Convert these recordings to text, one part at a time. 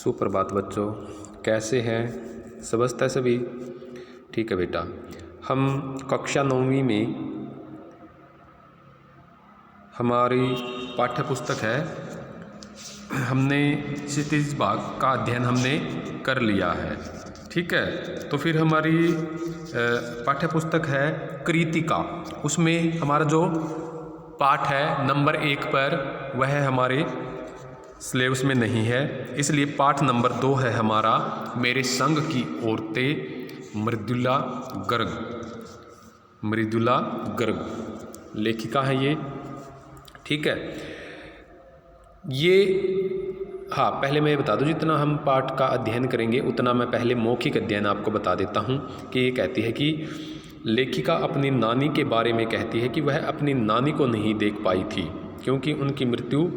सुप्रभात बच्चों, कैसे हैं? समझता है सभी? ठीक है बेटा, हम कक्षा 9वीं में हमारी पाठ्य पुस्तक है, हमने क्षितिज भाग का अध्ययन हमने कर लिया है। ठीक है, तो फिर हमारी पाठ्य पुस्तक है कृतिका, उसमें हमारा जो पाठ है नंबर 1 पर वह हमारे सिलेबस में नहीं है, इसलिए पाठ नंबर 2 है हमारा मेरे संग की औरतें, मृदुला गर्ग। मृदुला गर्ग लेखिका है ये। ठीक है, ये हाँ, पहले मैं बता दूं, जितना हम पाठ का अध्ययन करेंगे उतना मैं पहले मौखिक अध्ययन आपको बता देता हूं कि ये कहती है कि लेखिका अपनी नानी के बारे में कहती है कि वह अपनी नानी को नहीं देख पाई थी क्योंकि उनकी मृत्यु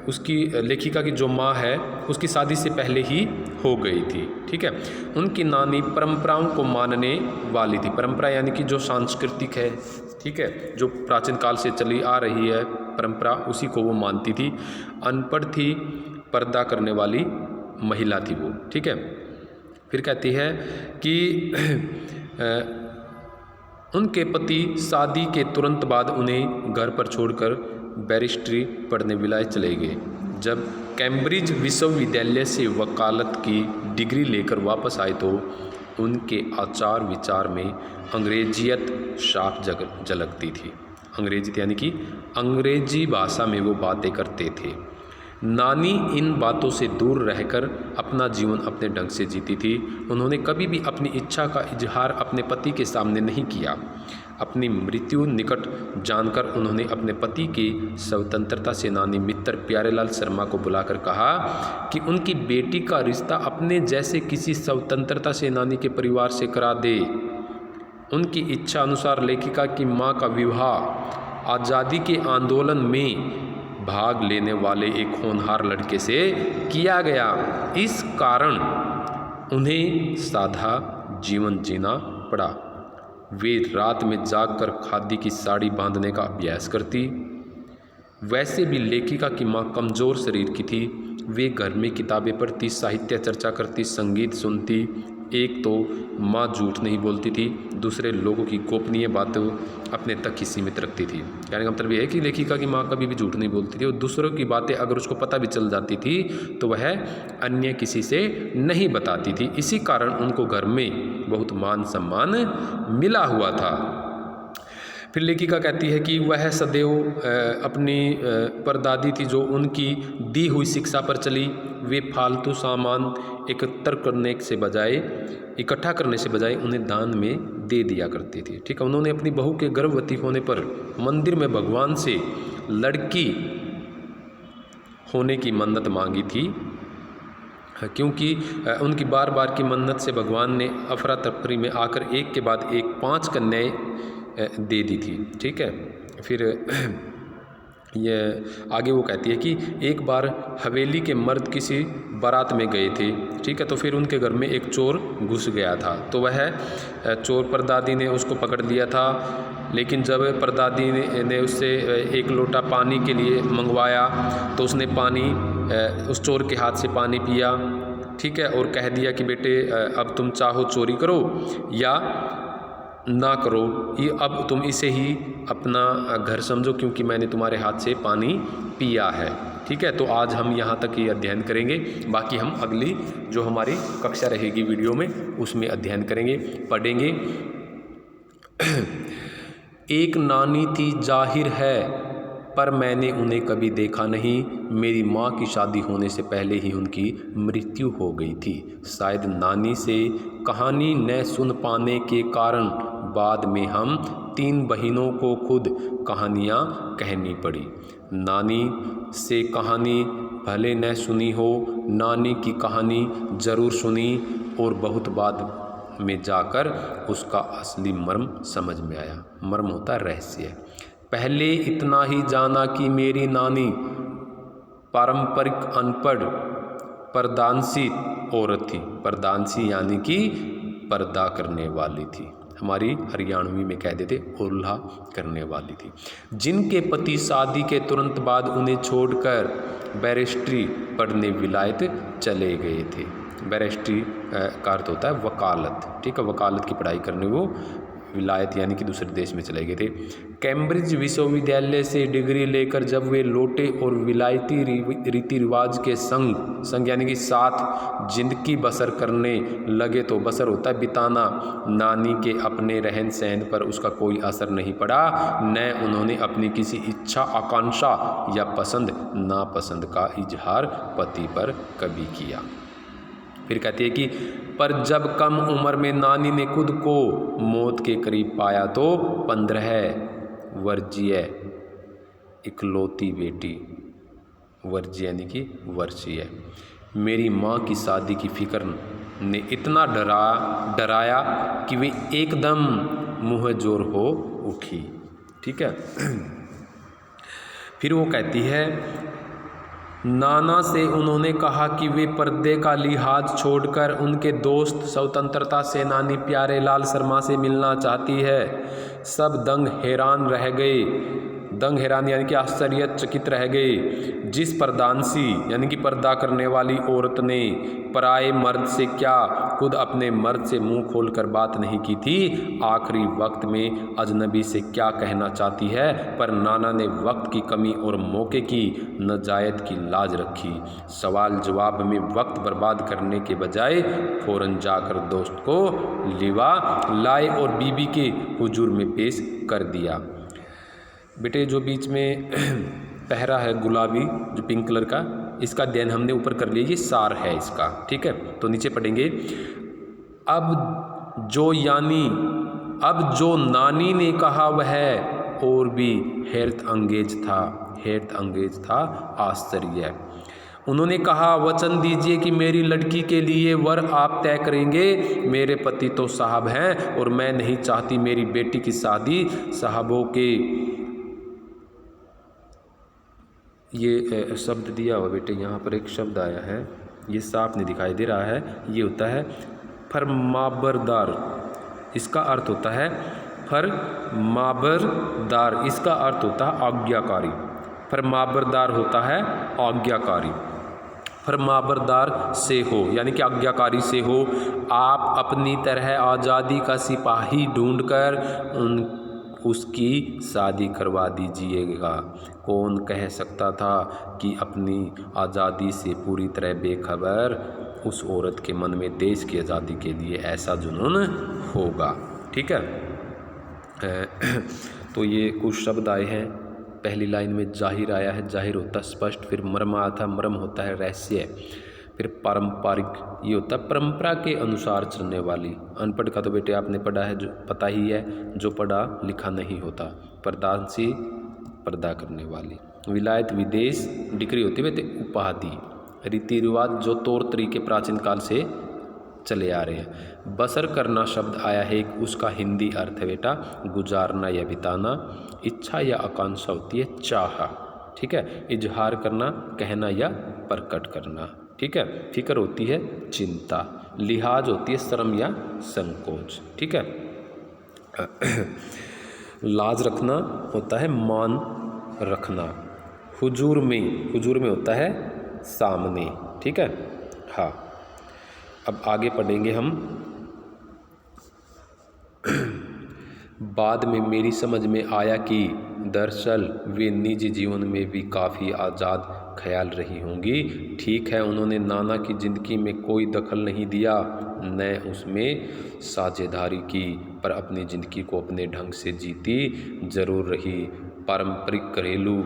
उसकी लेखिका की जो माँ है उसकी शादी से पहले ही हो गई थी। ठीक है, उनकी नानी परंपराओं को मानने वाली थी। परंपरा यानी कि जो सांस्कृतिक है, ठीक है, जो प्राचीन काल से चली आ रही है परंपरा, उसी को वो मानती थी। अनपढ़ थी, पर्दा करने वाली महिला थी वो। ठीक है, फिर कहती है कि उनके पति शादी के तुरंत बाद उन्हें घर पर छोड़कर बैरिस्ट्री पढ़ने विलायत चले गए। जब कैम्ब्रिज विश्वविद्यालय से वकालत की डिग्री लेकर वापस आए तो उनके आचार विचार में अंग्रेजियत साफ झलकती थी। अंग्रेजी यानी कि अंग्रेजी भाषा में वो बातें करते थे। नानी इन बातों से दूर रहकर अपना जीवन अपने ढंग से जीती थी। उन्होंने कभी भी अपनी इच्छा का इजहार अपने पति के सामने नहीं किया। अपनी मृत्यु निकट जानकर उन्होंने अपने पति के स्वतंत्रता सेनानी मित्र प्यारेलाल शर्मा को बुलाकर कहा कि उनकी बेटी का रिश्ता अपने जैसे किसी स्वतंत्रता सेनानी के परिवार से करा दे। उनकी इच्छा अनुसार लेखिका की मां का विवाह आज़ादी के आंदोलन में भाग लेने वाले एक होनहार लड़के से किया गया। इस कारण उन्हें सादा जीवन जीना पड़ा। वे रात में जागकर खादी की साड़ी बांधने का अभ्यास करती। वैसे भी लेखिका की मां कमज़ोर शरीर की थी। वे घर में किताबें पढ़ती, साहित्य चर्चा करती, संगीत सुनती। एक तो माँ झूठ नहीं बोलती थी, दूसरे लोगों की गोपनीय बातें अपने तक ही सीमित रखती थी। कहने का मतलब ये है कि लेखिका की माँ कभी भी झूठ नहीं बोलती थी और दूसरों की बातें अगर उसको पता भी चल जाती थी तो वह अन्य किसी से नहीं बताती थी। इसी कारण उनको घर में बहुत मान सम्मान मिला हुआ था। फिर लेखिका कहती है कि वह सदैव अपनी परदादी थी जो उनकी दी हुई शिक्षा पर चली। वे फालतू सामान इकट्ठा करने से बजाय उन्हें दान में दे दिया करती थी। ठीक है, उन्होंने अपनी बहू के गर्भवती होने पर मंदिर में भगवान से लड़की होने की मन्नत मांगी थी, क्योंकि उनकी बार बार की मन्नत से भगवान ने अफरा तफरी में आकर एक के बाद एक 5 कन्याएं दे दी थी। ठीक है, फिर ये आगे वो कहती है कि एक बार हवेली के मर्द किसी बारात में गए थे। ठीक है, तो फिर उनके घर में एक चोर घुस गया था, तो वह चोर परदादी ने उसको पकड़ लिया था। लेकिन जब परदादी ने उससे एक लोटा पानी के लिए मंगवाया तो उसने पानी उस चोर के हाथ से पानी पिया। ठीक है, और कह दिया कि बेटे अब तुम चाहो चोरी करो या ना करो, ये अब तुम इसे ही अपना घर समझो क्योंकि मैंने तुम्हारे हाथ से पानी पिया है। ठीक है, तो आज हम यहाँ तक ही अध्ययन करेंगे, बाकी हम अगली जो हमारी कक्षा रहेगी वीडियो में उसमें अध्ययन करेंगे, पढ़ेंगे। एक नानी थी जाहिर है, पर मैंने उन्हें कभी देखा नहीं। मेरी माँ की शादी होने से पहले ही उनकी मृत्यु हो गई थी। शायद नानी से कहानी न सुन पाने के कारण बाद में हम 3 बहनों को खुद कहानियाँ कहनी पड़ी। नानी से कहानी भले न सुनी हो, नानी की कहानी ज़रूर सुनी और बहुत बाद में जाकर उसका असली मर्म समझ में आया। मर्म होता है रहस्य। पहले इतना ही जाना कि मेरी नानी पारंपरिक अनपढ़ परदानसी औरत थी। परदानसी यानी कि पर्दा करने वाली थी। हमारी हरियाणवी में कह देते ओल्हा करने वाली थी। जिनके पति शादी के तुरंत बाद उन्हें छोड़कर बैरिस्ट्री पढ़ने विलायत चले गए थे। बैरिस्ट्री का अर्थ होता है वकालत, ठीक है, वकालत की पढ़ाई करने वो विलायत यानी कि दूसरे देश में चले गए थे। कैम्ब्रिज विश्वविद्यालय से डिग्री लेकर जब वे लौटे और विलायती रीति रिवाज के संग यानी कि साथ जिंदगी बसर करने लगे, तो बसर होता है बिताना, नानी के अपने रहन सहन पर उसका कोई असर नहीं पड़ा, न उन्होंने अपनी किसी इच्छा आकांक्षा या पसंद नापसंद का इजहार पति पर कभी किया। फिर कहती है कि पर जब कम उम्र में नानी ने खुद को मौत के करीब पाया तो 15 वर्षीय इकलौती बेटी, वर्षीय यानी कि वर्षीय, मेरी माँ की शादी की फिक्र ने इतना डराया कि वे एकदम मुँहजोर हो उठी। ठीक है। फिर वो कहती है नाना से उन्होंने कहा कि वे पर्दे का लिहाज छोड़कर उनके दोस्त स्वतंत्रता सेनानी प्यारे लाल शर्मा से मिलना चाहती है। सब दंग हैरान रह गए, दंग हैरान यानी कि आश्चर्यचकित रह गए। जिस पर्दानसी यानी कि पर्दा करने वाली औरत ने पराए मर्द से क्या खुद अपने मर्द से मुंह खोलकर बात नहीं की थी, आखिरी वक्त में अजनबी से क्या कहना चाहती है। पर नाना ने वक्त की कमी और मौके की नजायत की लाज रखी। सवाल जवाब में वक्त बर्बाद करने के बजाय फौरन जाकर दोस्त को लिवा लाए और बीबी के हुजूर में पेश कर दिया। बेटे जो बीच में पहरा है गुलाबी जो पिंक कलर का, इसका अध्ययन हमने ऊपर कर लिया, ये सार है इसका। ठीक है, तो नीचे पढ़ेंगे अब जो नानी ने कहा वह और भी हैरत अंगेज था, आश्चर्य। उन्होंने कहा वचन दीजिए कि मेरी लड़की के लिए वर आप तय करेंगे। मेरे पति तो साहब हैं और मैं नहीं चाहती मेरी बेटी की शादी साहबों के, ये शब्द दिया हुआ बेटे यहाँ पर एक शब्द आया है, ये साफ नहीं दिखाई दे रहा है, ये होता है फरमाबरदार, इसका अर्थ होता है फरमाबरदार, इसका अर्थ होता है आज्ञाकारी। फरमाबरदार होता है आज्ञाकारी, फरमाबरदार से हो यानी कि आज्ञाकारी से हो। आप अपनी तरह आज़ादी का सिपाही ढूंढकर उसकी शादी करवा दीजिएगा। कौन कह सकता था कि अपनी आज़ादी से पूरी तरह बेखबर उस औरत के मन में देश की आज़ादी के लिए ऐसा जुनून होगा। ठीक है, तो ये कुछ शब्द आए हैं। पहली लाइन में जाहिर आया है, जाहिर होता है स्पष्ट, फिर मर्म आया था, मर्म होता है रहस्य, फिर पारंपरिक ये होता है परंपरा के अनुसार चलने वाली। अनपढ़ का तो बेटे आपने पढ़ा है, जो पता ही है, जो पढ़ा लिखा नहीं होता। पर्दानसी पर्दा करने वाली, विलायत विदेश, डिग्री होती है बेटे उपाधि, रीति रिवाज जो तौर तरीके प्राचीन काल से चले आ रहे हैं। बसर करना शब्द आया है, उसका हिंदी अर्थ है बेटा गुजारना या बिताना। इच्छा या आकांक्षा होती है चाह। ठीक है, इजहार करना कहना या प्रकट करना। ठीक है, फिक्र होती है चिंता, लिहाज होती है शर्म या संकोच। ठीक है, लाज रखना होता है मान रखना। हुजूर में होता है सामने। ठीक है, हाँ, अब आगे पढ़ेंगे हम। बाद में मेरी समझ में आया कि दरअसल वे निजी जीवन में भी काफ़ी आज़ाद ख्याल रही होंगी। ठीक है, उन्होंने नाना की ज़िंदगी में कोई दखल नहीं दिया, न उसमें साझेदारी की, पर अपनी ज़िंदगी को अपने ढंग से जीती ज़रूर रही। पारंपरिक घरेलू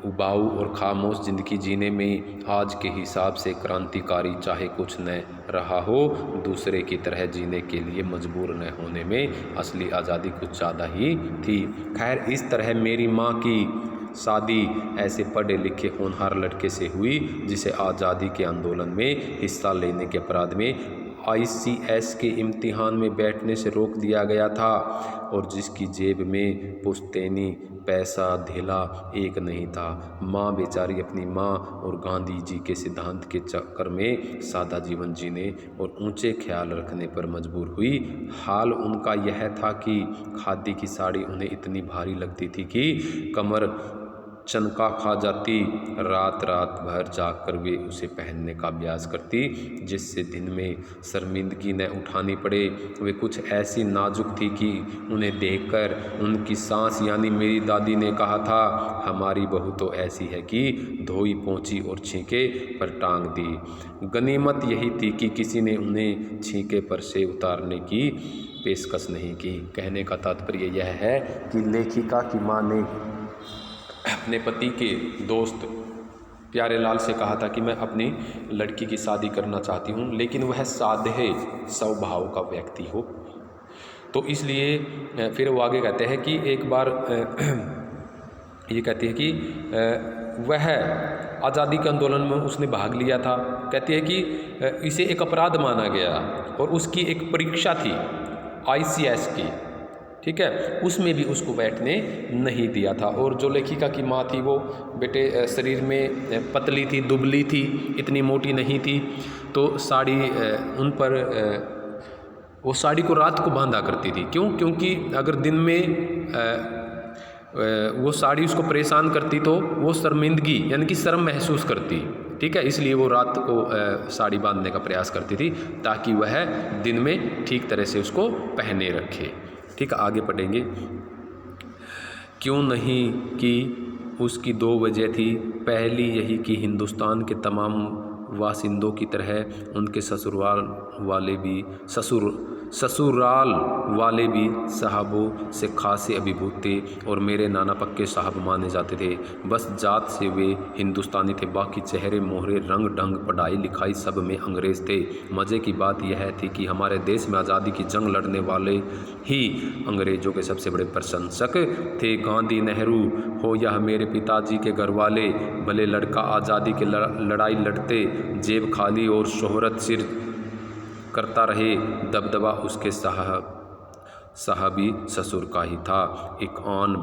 उबाऊ और खामोश ज़िंदगी जीने में आज के हिसाब से क्रांतिकारी चाहे कुछ न रहा हो, दूसरे की तरह जीने के लिए मजबूर न होने में असली आज़ादी कुछ ज़्यादा ही थी। खैर, इस तरह मेरी माँ की शादी ऐसे पढ़े लिखे होनहार लड़के से हुई जिसे आज़ादी के आंदोलन में हिस्सा लेने के अपराध में ICS के इम्तिहान में बैठने से रोक दिया गया था और जिसकी जेब में पुश्तैनी पैसा धेला एक नहीं था। माँ बेचारी अपनी माँ और गांधी जी के सिद्धांत के चक्कर में सादा जीवन जीने और ऊंचे ख्याल रखने पर मजबूर हुई। हाल उनका यह था कि खादी की साड़ी उन्हें इतनी भारी लगती थी कि कमर चनका खा जाती। रात रात भर जाकर वे उसे पहनने का अभ्यास करती, जिससे दिन में शर्मिंदगी न उठानी पड़े। वे कुछ ऐसी नाजुक थी कि उन्हें देखकर उनकी सास यानी मेरी दादी ने कहा था, हमारी बहू तो ऐसी है कि धोई पोंछी और छींके पर टांग दी। गनीमत यही थी कि किसी ने उन्हें छींके पर से उतारने की पेशकश नहीं की। कहने का तात्पर्य यह है कि लेखिका की माँ ने अपने पति के दोस्त प्यारेलाल से कहा था कि मैं अपनी लड़की की शादी करना चाहती हूँ, लेकिन वह साधे स्वभाव का व्यक्ति हो। तो इसलिए फिर वो आगे कहते हैं कि एक बार ये कहती है कि वह आज़ादी के आंदोलन में उसने भाग लिया था। कहती है कि इसे एक अपराध माना गया और उसकी एक परीक्षा थी ICS की, ठीक है, उसमें भी उसको बैठने नहीं दिया था। और जो लेखिका की माँ थी वो बेटे शरीर में पतली थी, दुबली थी, इतनी मोटी नहीं थी। तो साड़ी उन पर वो साड़ी को रात को बांधा करती थी। क्यों? क्योंकि अगर दिन में वो साड़ी उसको परेशान करती तो वो शर्मिंदगी यानी कि शर्म महसूस करती, ठीक है, इसलिए वो रात को साड़ी बांधने का प्रयास करती थी ताकि वह दिन में ठीक तरह से उसको पहने रखे। ठीक है, आगे पढ़ेंगे। क्यों नहीं कि उसकी 2 वजह थी। पहली यही कि हिंदुस्तान के तमाम वासिंदों की तरह उनके ससुराल वाले भी साहबों से खासे अभिभूत थे और मेरे नाना पक्के साहब माने जाते थे। बस जात से वे हिंदुस्तानी थे, बाकी चेहरे मोहरे रंग ढंग पढ़ाई लिखाई सब में अंग्रेज़ थे। मज़े की बात यह थी कि हमारे देश में आज़ादी की जंग लड़ने वाले ही अंग्रेज़ों के सबसे बड़े प्रशंसक थे। गांधी, नेहरू हो या मेरे पिताजी के घर वाले, भले लड़का आज़ादी की लड़ाई लड़ते जेब खाली और शोहरत सिर करता रहे, दबदबा उसके साहबी ससुर का ही था। एक आन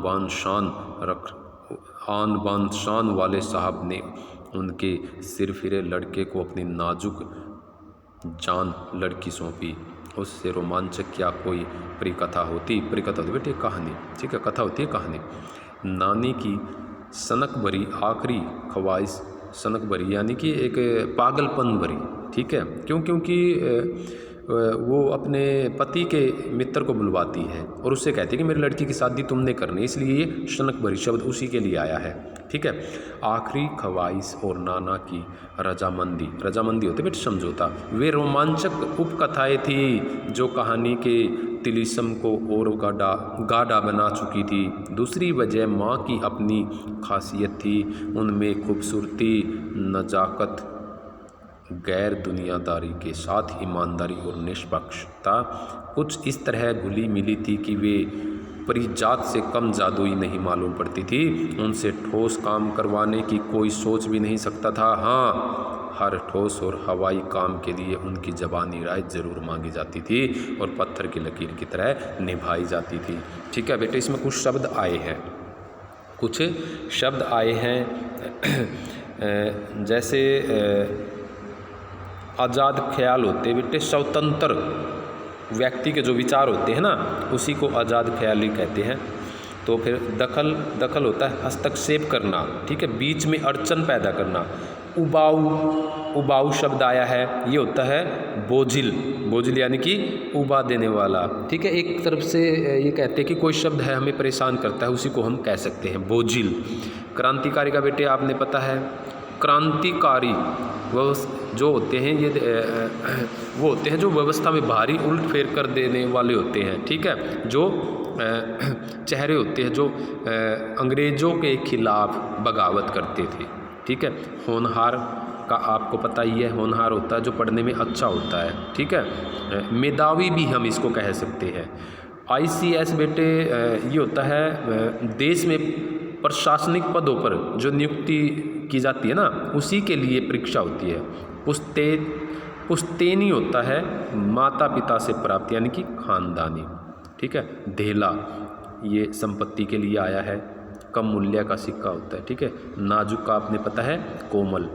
बान शान वाले साहब ने उनके सिर फिरे लड़के को अपनी नाजुक जान लड़की सौंपी। उससे रोमांचक क्या कोई परिकथा होती बेटे, कहानी, ठीक है, कथा होती है कहानी। नानी की सनक भरी आखिरी ख्वाहिश, सनक भरी यानी कि एक पागलपन भरी, ठीक है, क्योंकि वो अपने पति के मित्र को बुलवाती है और उससे कहती है कि मेरी लड़की की शादी तुमने करनी, इसलिए ये सनक भरी शब्द उसी के लिए आया है, ठीक है। आखिरी ख्वाहिश और नाना की रजामंदी होते बेटे समझौता, वे रोमांचक उपकथाएं थी जो कहानी के तिलिस्म को और गाढ़ा बना चुकी थी। दूसरी वजह माँ की अपनी खासियत थी, उनमें खूबसूरती, नजाकत, गैर दुनियादारी के साथ ईमानदारी और निष्पक्षता कुछ इस तरह घुली मिली थी कि वे परिजात से कम जादुई नहीं मालूम पड़ती थी। उनसे ठोस काम करवाने की कोई सोच भी नहीं सकता था। हाँ, हर ठोस और हवाई काम के लिए उनकी ज़बानी राय ज़रूर मांगी जाती थी और पत्थर की लकीर की तरह निभाई जाती थी। ठीक है बेटे, इसमें कुछ शब्द आए हैं जैसे आज़ाद ख्याल होते बेटे, स्वतंत्र व्यक्ति के जो विचार होते हैं ना, उसी को आज़ाद ख्याली कहते हैं। तो फिर दखल होता है हस्तक्षेप करना, ठीक है, बीच में अड़चन पैदा करना। उबाऊ शब्द आया है, ये होता है बोझिल यानी कि उबा देने वाला, ठीक है। एक तरफ से ये कहते हैं कि कोई शब्द है हमें परेशान करता है, उसी को हम कह सकते हैं बोझिल। क्रांतिकारी का बेटे आपने पता है, क्रांतिकारी जो होते हैं ये वो होते हैं जो व्यवस्था में भारी उलट फेर कर देने वाले होते हैं, ठीक है, जो चेहरे होते हैं जो अंग्रेज़ों के खिलाफ बगावत करते थे, ठीक है। होनहार का आपको पता ही है, होनहार होता है जो पढ़ने में अच्छा होता है, ठीक है। मेधावी भी हम इसको कह सकते हैं। ICS बेटे ये होता है देश में प्रशासनिक पदों पर जो नियुक्ति की जाती है ना, उसी के लिए परीक्षा होती है। पुश्तैनी होता है माता पिता से प्राप्त यानी कि खानदानी, ठीक है। धेला ये संपत्ति के लिए आया है, कम मूल्य का सिक्का होता है, ठीक है। नाजुक का आपने पता है कोमल।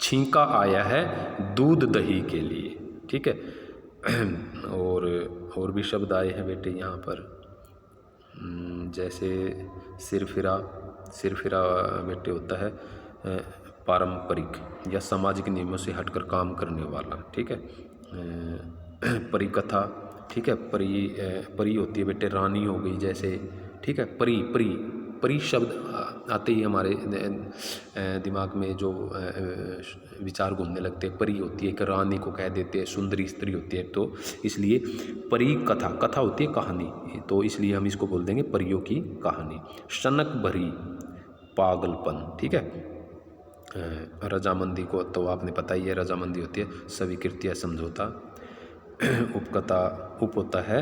छींका आया है दूध दही के लिए, ठीक है। और भी शब्द आए हैं बेटे यहाँ पर, जैसे सिरफिरा बेटे होता है पारंपरिक या सामाजिक नियमों से हटकर काम करने वाला, ठीक है। परिकथा, ठीक है। परी होती है बेटे रानी हो गई जैसे, ठीक है। परी शब्द आते ही हमारे दिमाग में जो विचार घूमने लगते हैं, परी होती है एक रानी को कह देते हैं, सुंदरी स्त्री होती है, तो इसलिए परी कथा होती है कहानी, तो इसलिए हम इसको बोल देंगे परियों की कहानी। शनक भरी पागलपन, ठीक है। रजामंदी को तो आपने पता ही है, रजामंदी होती है स्वीकृति या समझौता। उपकथा, उप होता है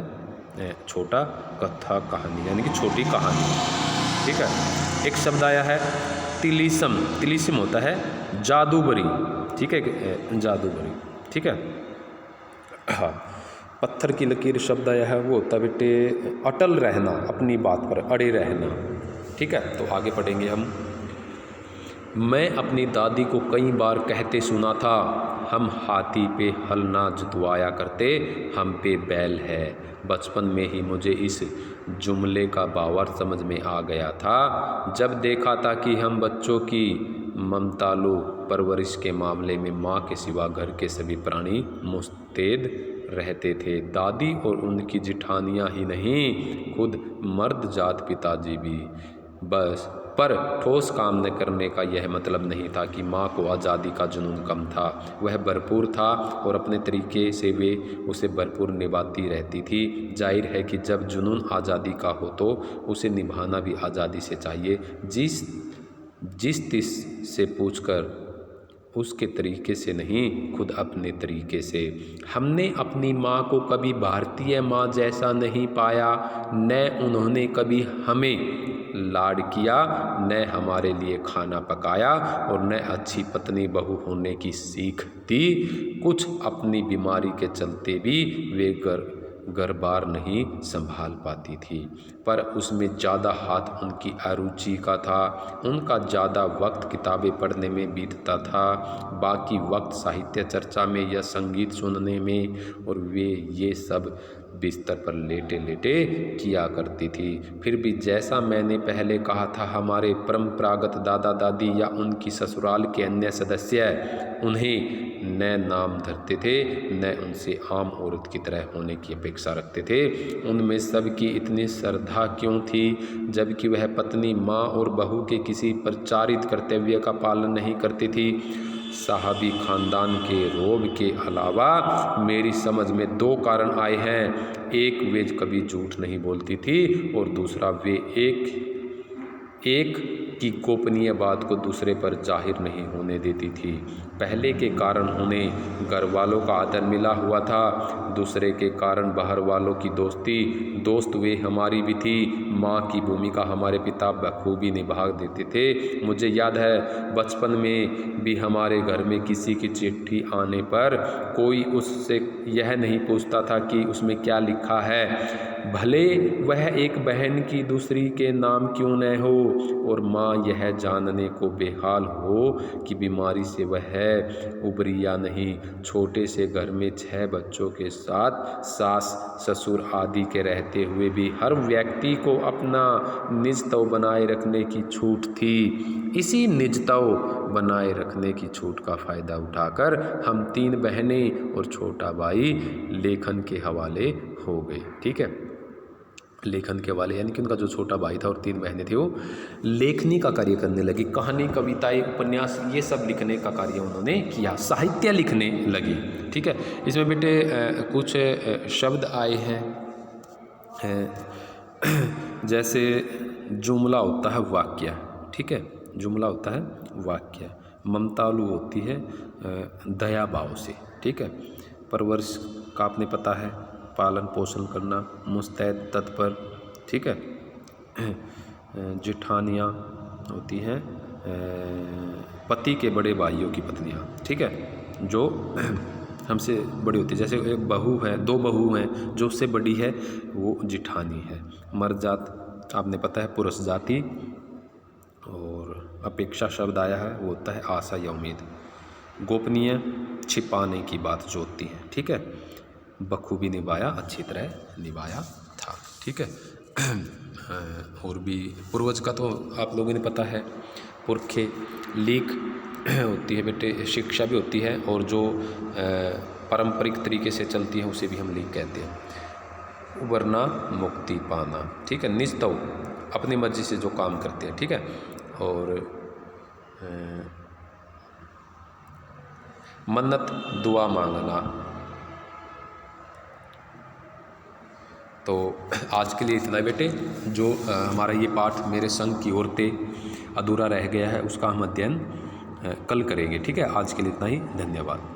छोटा, कथा कहानी यानी कि छोटी कहानी, ठीक है। एक शब्द आया है तिलिस्म होता है जादूगरी, ठीक है, जादूगरी, ठीक है। हाँ, पत्थर की लकीर शब्द आया है, वो होता है बेटे अटल रहना, अपनी बात पर अड़े रहना, ठीक है। तो आगे पढ़ेंगे हम। मैं अपनी दादी को कई बार कहते सुना था, हम हाथी पे हल ना जुतवाया करते, हम पे बैल है। बचपन में ही मुझे इस जुमले का भावार्थ समझ में आ गया था, जब देखा था कि हम बच्चों की ममतालु परवरिश के मामले में माँ के सिवा घर के सभी प्राणी मुस्तैद रहते थे। दादी और उनकी जिठानियाँ ही नहीं, खुद मर्द जात पिताजी भी। बस पर ठोस काम न करने का यह मतलब नहीं था कि माँ को आज़ादी का जुनून कम था, वह भरपूर था और अपने तरीके से वे उसे भरपूर निभाती रहती थी। जाहिर है कि जब जुनून आज़ादी का हो तो उसे निभाना भी आज़ादी से चाहिए। जिस तिस से पूछकर, उसके तरीके से नहीं, खुद अपने तरीके से। हमने अपनी माँ को कभी भारतीय माँ जैसा नहीं पाया, न उन्होंने कभी हमें लाड किया, न हमारे लिए खाना पकाया और न अच्छी पत्नी बहू होने की सीख दी। कुछ अपनी बीमारी के चलते भी वे घर बार नहीं संभाल पाती थी, पर उसमें ज़्यादा हाथ उनकी अरुचि का था। उनका ज़्यादा वक्त किताबें पढ़ने में बीतता था, बाकी वक्त साहित्य चर्चा में या संगीत सुनने में, और वे ये सब बिस्तर पर लेटे लेटे किया करती थी। फिर भी जैसा मैंने पहले कहा था, हमारे परंपरागत दादा दादी या उनकी ससुराल के अन्य सदस्य उन्हें न नाम धरते थे, न उनसे आम औरत की तरह होने की अपेक्षा रखते थे। उनमें सबकी इतनी श्रद्धा क्यों थी, जबकि वह पत्नी, माँ और बहू के किसी प्रचारित कर्तव्य का पालन नहीं करती थी। साहबी खानदान के रोब के अलावा मेरी समझ में दो कारण आए हैं। एक, वे कभी झूठ नहीं बोलती थी, और दूसरा, वे एक की गोपनीय बात को दूसरे पर जाहिर नहीं होने देती थी। पहले के कारण उन्हें घर वालों का आदर मिला हुआ था, दूसरे के कारण बाहर वालों की दोस्ती। दोस्त वे हमारी भी थी। माँ की भूमिका हमारे पिता बखूबी निभा देते थे। मुझे याद है बचपन में भी हमारे घर में किसी की चिट्ठी आने पर कोई उससे यह नहीं पूछता था कि उसमें क्या लिखा है, भले वह एक बहन की दूसरी के नाम क्यों न हो, और माँ यह जानने को बेहाल हो कि बीमारी से वह उबरी या नहीं। छोटे से घर में 6 बच्चों के साथ सास ससुर आदि के रहते हुए भी हर व्यक्ति को अपना निजत्व बनाए रखने की छूट थी। इसी निजत्व बनाए रखने की छूट का फ़ायदा उठाकर हम 3 बहनें और छोटा भाई लेखन के हवाले हो गए। ठीक है, लेखन के वाले यानी कि उनका जो छोटा भाई था और 3 बहनें थी, वो लेखनी का कार्य करने लगी। कहानी, कविताएं, उपन्यास, ये सब लिखने का कार्य उन्होंने किया, साहित्य लिखने लगी। ठीक है, इसमें बेटे कुछ शब्द आए हैं, जैसे जुमला होता है वाक्य। ठीक है, जुमला होता है वाक्य। ममतालु होती है दया भाव से। ठीक है, परवरिश का आपने पता है, पालन पोषण करना, मुस्तैद, तत्पर। ठीक है, जेठानियाँ होती हैं पति के बड़े भाइयों की पत्नियाँ। ठीक है, जो हमसे बड़ी होती है, जैसे एक बहू है, 2 बहू हैं, जो उससे बड़ी है वो जेठानी है। मर्द जात आपने पता है पुरुष जाति, और अपेक्षा शब्द आया है वो होता है आशा या उम्मीद। गोपनीय छिपाने की बात जो होती है, ठीक है। बखूबी निभाया, अच्छी तरह निभाया था, ठीक है। और भी पूर्वज का तो आप लोगों ने पता है, पुरखे, लीक होती है बेटे, शिक्षा भी होती है, और जो पारंपरिक तरीके से चलती है उसे भी हम लीक कहते हैं। वरना मुक्ति पाना, ठीक है। निस्तव अपनी मर्जी से जो काम करते हैं, ठीक है। और मन्नत दुआ मांगना। तो आज के लिए इतना ही बेटे। जो हमारा ये पाठ मेरे संग की औरतें अधूरा रह गया है उसका हम अध्ययन कल करेंगे, ठीक है। आज के लिए इतना ही, धन्यवाद।